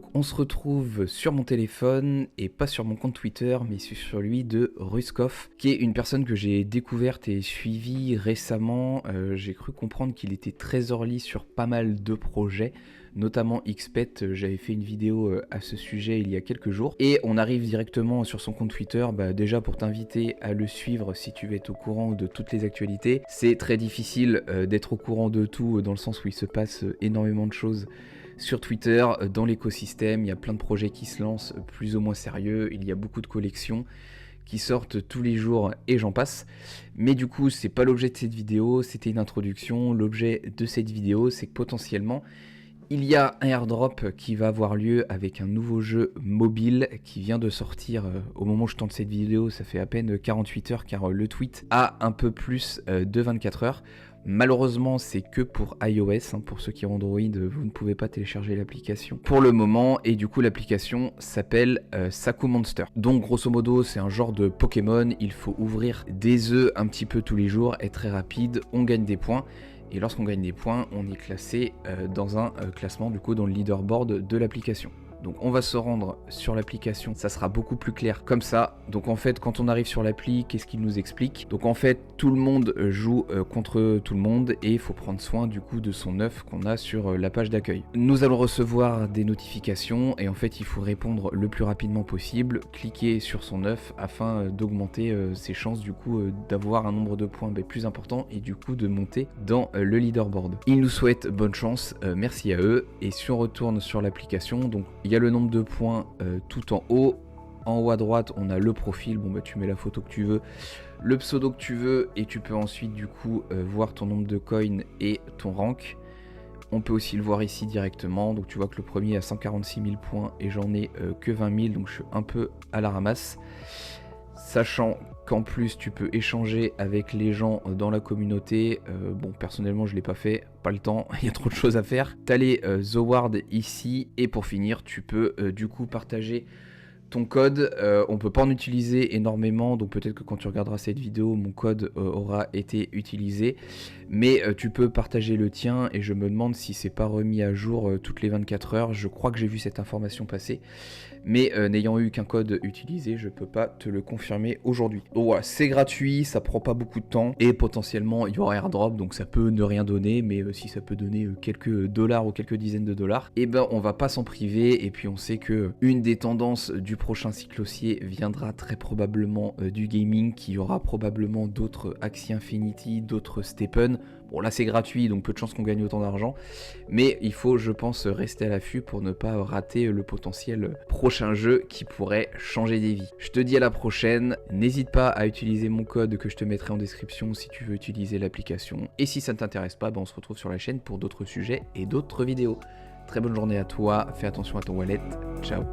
Donc on se retrouve sur mon téléphone et pas sur mon compte Twitter mais sur celui de Ruskov, qui est une personne que j'ai découverte et suivie récemment. J'ai cru comprendre qu'il était très early sur pas mal de projets, notamment XPET. J'avais fait une vidéo à ce sujet il y a quelques jours et on arrive directement sur son compte Twitter. Déjà pour t'inviter à le suivre si tu veux être au courant de toutes les actualités. C'est très difficile d'être au courant de tout dans le sens où il se passe énormément de choses sur Twitter, dans l'écosystème. Il y a plein de projets qui se lancent plus ou moins sérieux, il y a beaucoup de collections qui sortent tous les jours et j'en passe. Mais du coup c'est pas l'objet de cette vidéo, c'était une introduction. L'objet de cette vidéo c'est que potentiellement il y a un airdrop qui va avoir lieu avec un nouveau jeu mobile qui vient de sortir au moment où je tourne cette vidéo. Ça fait à peine 48 heures car le tweet a un peu plus de 24 heures. Malheureusement c'est que pour iOS, pour ceux qui ont Android vous ne pouvez pas télécharger l'application pour le moment, et du coup l'application s'appelle Saku Monster. Donc grosso modo c'est un genre de Pokémon, il faut ouvrir des œufs un petit peu tous les jours, être très rapide, on gagne des points. Et lorsqu'on gagne des points, on est classé dans un classement, du coup dans le leaderboard de l'application. Donc on va se rendre sur l'application, ça sera beaucoup plus clair comme ça. Donc en fait quand on arrive sur l'appli, qu'est-ce qu'il nous explique? Donc en fait tout le monde joue contre tout le monde et il faut prendre soin du coup de son œuf qu'on a sur la page d'accueil. Nous allons recevoir des notifications et en fait il faut répondre le plus rapidement possible, cliquer sur son œuf afin d'augmenter ses chances du coup d'avoir un nombre de points plus important et du coup de monter dans le leaderboard. Ils nous souhaitent bonne chance, merci à eux. Et si on retourne sur l'application, donc il y a le nombre de points tout en haut. En haut à droite, on a le profil. Tu mets la photo que tu veux, le pseudo que tu veux, et tu peux ensuite du coup voir ton nombre de coins et ton rank. On peut aussi le voir ici directement. Donc tu vois que le premier a 146 000 points et j'en ai que 20 000, donc je suis un peu à la ramasse. Sachant qu'en plus tu peux échanger avec les gens dans la communauté. Personnellement je l'ai pas fait, pas le temps, il y a trop de choses à faire. T'as les The Ward ici, et pour finir tu peux du coup partager ton code. On peut pas en utiliser énormément, donc peut-être que quand tu regarderas cette vidéo mon code aura été utilisé, mais tu peux partager le tien, et je me demande si c'est pas remis à jour toutes les 24 heures. Je crois que j'ai vu cette information passer, mais n'ayant eu qu'un code utilisé, je peux pas te le confirmer aujourd'hui. Donc voilà, c'est gratuit, ça prend pas beaucoup de temps, et potentiellement il y aura airdrop, donc ça peut ne rien donner, mais si ça peut donner quelques dollars ou quelques dizaines de dollars, et on va pas s'en priver. Et puis on sait que une des tendances du prochain cycle haussier viendra très probablement du gaming, qui aura probablement d'autres Axie Infinity, d'autres Steppen. Bon là c'est gratuit, donc peu de chances qu'on gagne autant d'argent, mais il faut je pense rester à l'affût pour ne pas rater le potentiel prochain jeu qui pourrait changer des vies. Je te dis à la prochaine, n'hésite pas à utiliser mon code que je te mettrai en description si tu veux utiliser l'application, et si ça ne t'intéresse pas, on se retrouve sur la chaîne pour d'autres sujets et d'autres vidéos. Très bonne journée à toi, fais attention à ton wallet, ciao.